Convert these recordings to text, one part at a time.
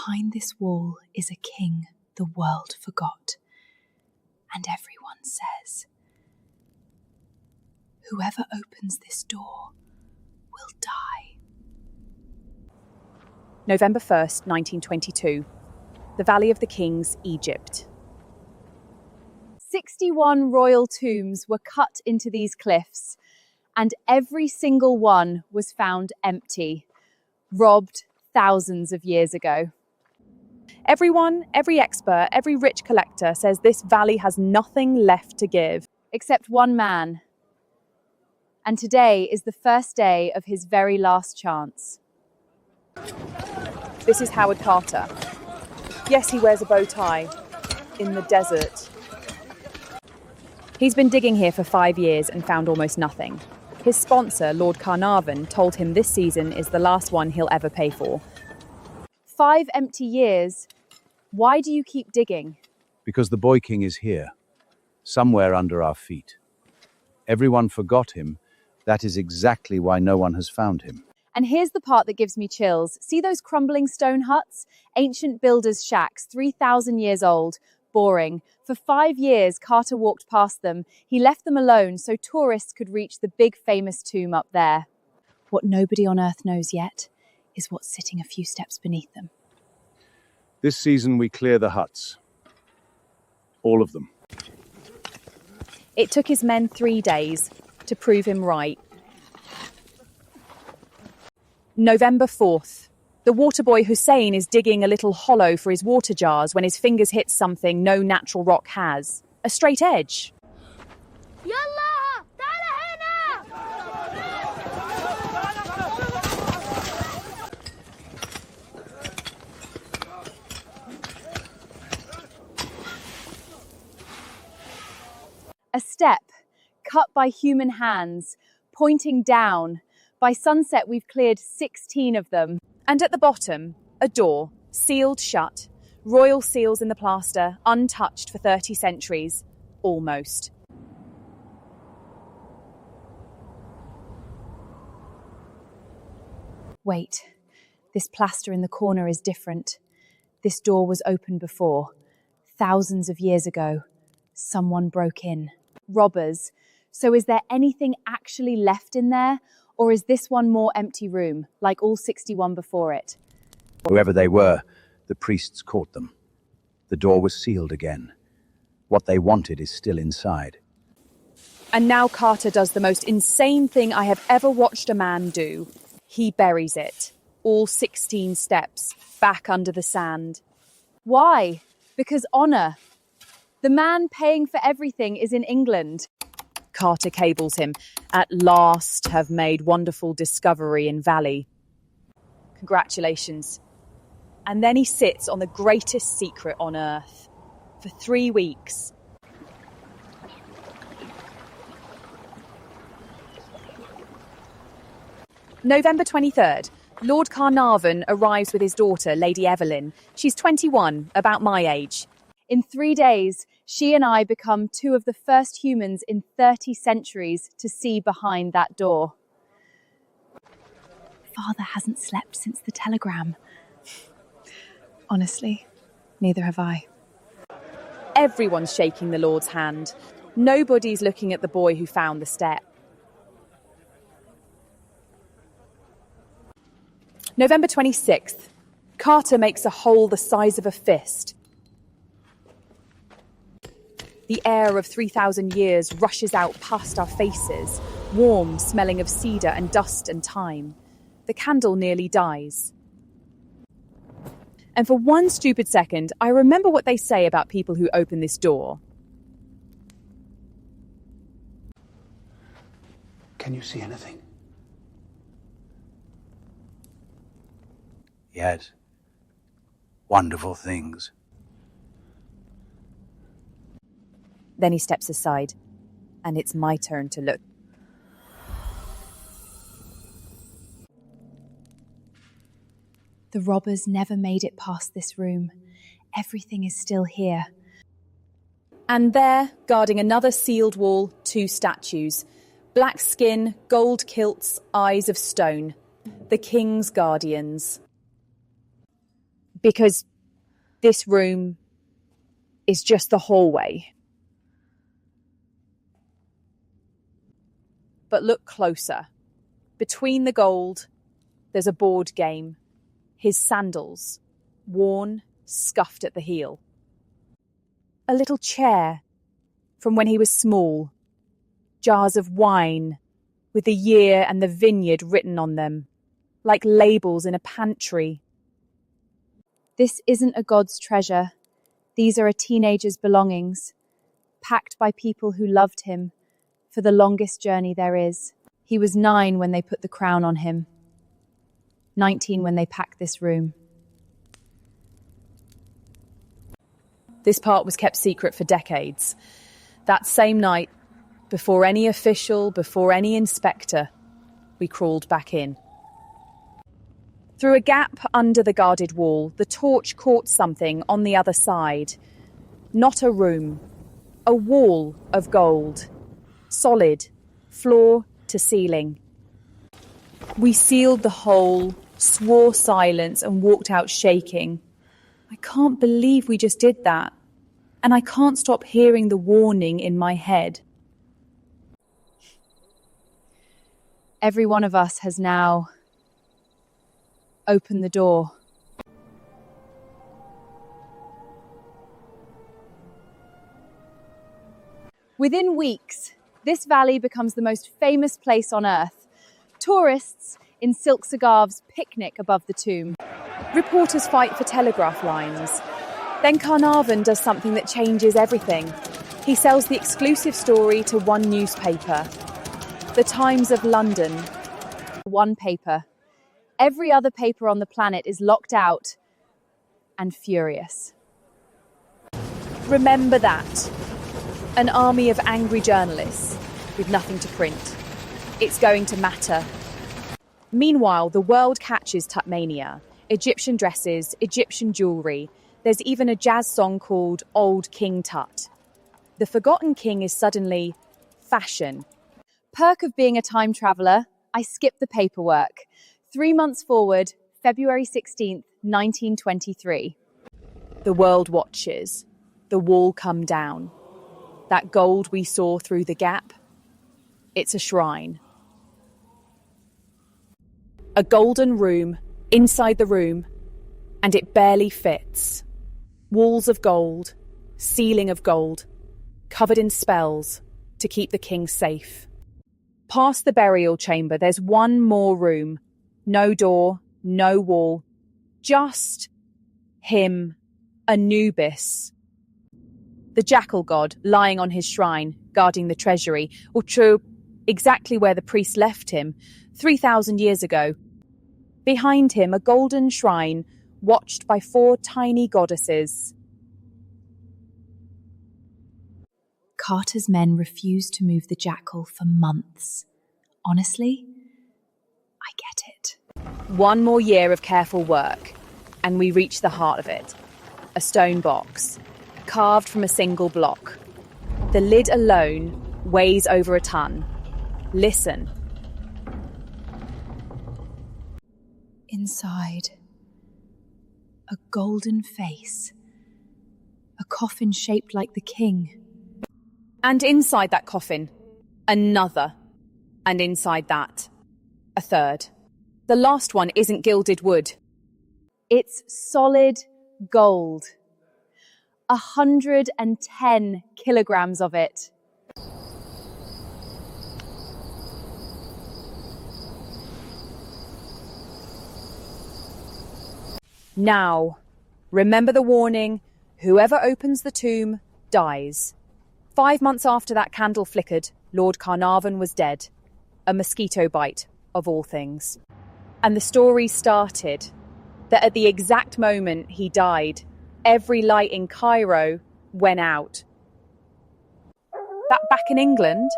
Behind this wall is a king the world forgot, and everyone says, whoever opens this door will die. November 1st, 1922. The Valley of the Kings, Egypt. 61 royal tombs were cut into these cliffs, and every single one was found empty, robbed thousands of years ago. Everyone, every expert, every rich collector says this valley has nothing left to give. Except one man. And today is the first day of his very last chance. This is Howard Carter. Yes, he wears a bow tie. In the desert. He's been digging here for 5 years and found almost nothing. His sponsor, Lord Carnarvon, told him this season is the last one he'll ever pay for. 5 empty years. Why do you keep digging? Because the Boy King is here, somewhere under our feet. Everyone forgot him. That is exactly why no one has found him. And here's the part that gives me chills. See those crumbling stone huts? Ancient builders' shacks, 3,000 years old. Boring. For 5 years, Carter walked past them. He left them alone so tourists could reach the big famous tomb up there. What nobody on Earth knows yet is what's sitting a few steps beneath them. This season we clear the huts. All of them. It took his men 3 days to prove him right. November 4th. The water boy Hussein is digging a little hollow for his water jars when his fingers hit something no natural rock has. A straight edge. Yalla! Ta'ala hina! A step cut by human hands, pointing down. By sunset, we've cleared 16 of them. And at the bottom, a door, sealed shut, royal seals in the plaster, untouched for 30 centuries, almost. Wait, this plaster in the corner is different. This door was open before. Thousands of years ago, someone broke in. Robbers. So is there anything actually left in there? Or is this one more empty room, like all 61 before it? Whoever they were, the priests caught them. The door was sealed again. What they wanted is still inside. And now Carter does the most insane thing I have ever watched a man do. He buries it. All 16 steps, back under the sand. Why? Because honor. The man paying for everything is in England. Carter cables him. At last have made wonderful discovery in Valley. Congratulations. And then he sits on the greatest secret on Earth. For 3 weeks. November 23rd. Lord Carnarvon arrives with his daughter, Lady Evelyn. She's 21, about my age. In 3 days, she and I become 2 of the first humans in 30 centuries to see behind that door. Father hasn't slept since the telegram. Honestly, neither have I. Everyone's shaking the Lord's hand. Nobody's looking at the boy who found the step. November 26th. Carter makes a hole the size of a fist. The air of 3,000 years rushes out past our faces, warm, smelling of cedar and dust and time. The candle nearly dies. And for one stupid second, I remember what they say about people who open this door. Can you see anything? Yes. Wonderful things. Then he steps aside, and it's my turn to look. The robbers never made it past this room. Everything is still here. And there, guarding another sealed wall, 2 statues. Black skin, gold kilts, eyes of stone. The king's guardians. because this room is just the hallway. But look closer. Between the gold, there's a board game. His sandals, worn, scuffed at the heel. A little chair from when he was small. Jars of wine with the year and the vineyard written on them, like labels in a pantry. This isn't a god's treasure. These are a teenager's belongings, packed by people who loved him for the longest journey there is. He was 9 when they put the crown on him, 19 when they packed this room. This part was kept secret for decades. That same night, before any official, before any inspector, we crawled back in. Through a gap under the guarded wall, the torch caught something on the other side. Not a room, a wall of gold, solid, floor to ceiling. We sealed the hole, swore silence, and walked out shaking. I can't believe we just did that, and I can't stop hearing the warning in my head. Every one of us has now opened the door. Within weeks, this valley becomes the most famous place on Earth. Tourists in silk scarves picnic above the tomb. Reporters fight for telegraph lines. Then Carnarvon does something that changes everything. He sells the exclusive story to one newspaper, The Times of London. One paper. Every other paper on the planet is locked out and furious. Remember that. An army of angry journalists with nothing to print. It's going to matter. Meanwhile, the world catches Tut-mania. Egyptian dresses, Egyptian jewellery. There's even a jazz song called Old King Tut. The forgotten king is suddenly fashion. Perk of being a time traveller, I skipped the paperwork. 3 months forward, February 16th, 1923. The world watches. The wall come down. That gold we saw through the gap, it's a shrine. A golden room, inside the room, and it barely fits. Walls of gold, ceiling of gold, covered in spells to keep the king safe. Past the burial chamber, there's one more room. No door, no wall, just him, Anubis. The jackal god lying on his shrine, guarding the treasury, or true, exactly where the priest left him, 3,000 years ago. Behind him, a golden shrine, watched by 4 tiny goddesses. Carter's men refused to move the jackal for months. Honestly, I get it. 1 more year of careful work, and we reach the heart of it. A stone box, carved from a single block. The lid alone weighs over a ton. Listen. Inside, a golden face, a coffin shaped like the king. And inside that coffin, another. And inside that, a third. The last one isn't gilded wood. It's solid gold. 110 kilograms of it. Now, remember the warning, whoever opens the tomb dies. 5 months after that candle flickered, Lord Carnarvon was dead. A mosquito bite, of all things. And the story started that at the exact moment he died, every light in Cairo went out. That back in England,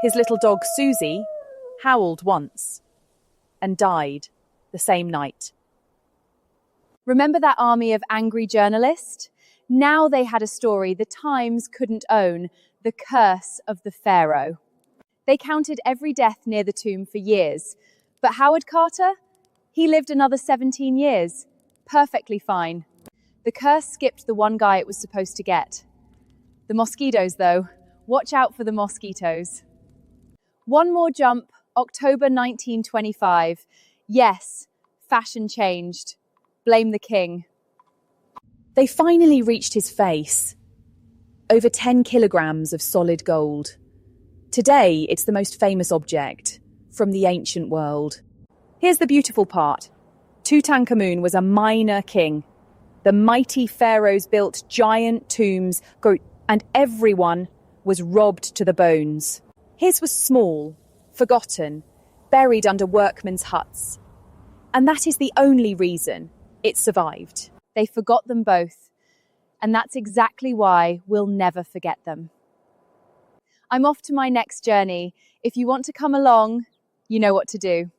his little dog Susie howled once and died the same night. Remember that army of angry journalists? Now they had a story the Times couldn't own, the curse of the Pharaoh. They counted every death near the tomb for years. But Howard Carter? He lived another 17 years, perfectly fine. The curse skipped the one guy it was supposed to get. The mosquitoes, though. Watch out for the mosquitoes. One more jump, October 1925. Yes, fashion changed. Blame the king. They finally reached his face. Over 10 kilograms of solid gold. Today, it's the most famous object from the ancient world. Here's the beautiful part. Tutankhamun was a minor king. The mighty pharaohs built giant tombs, and everyone was robbed to the bones. His was small, forgotten, buried under workmen's huts. And that is the only reason it survived. They forgot them both, and that's exactly why we'll never forget them. I'm off to my next journey. If you want to come along, you know what to do.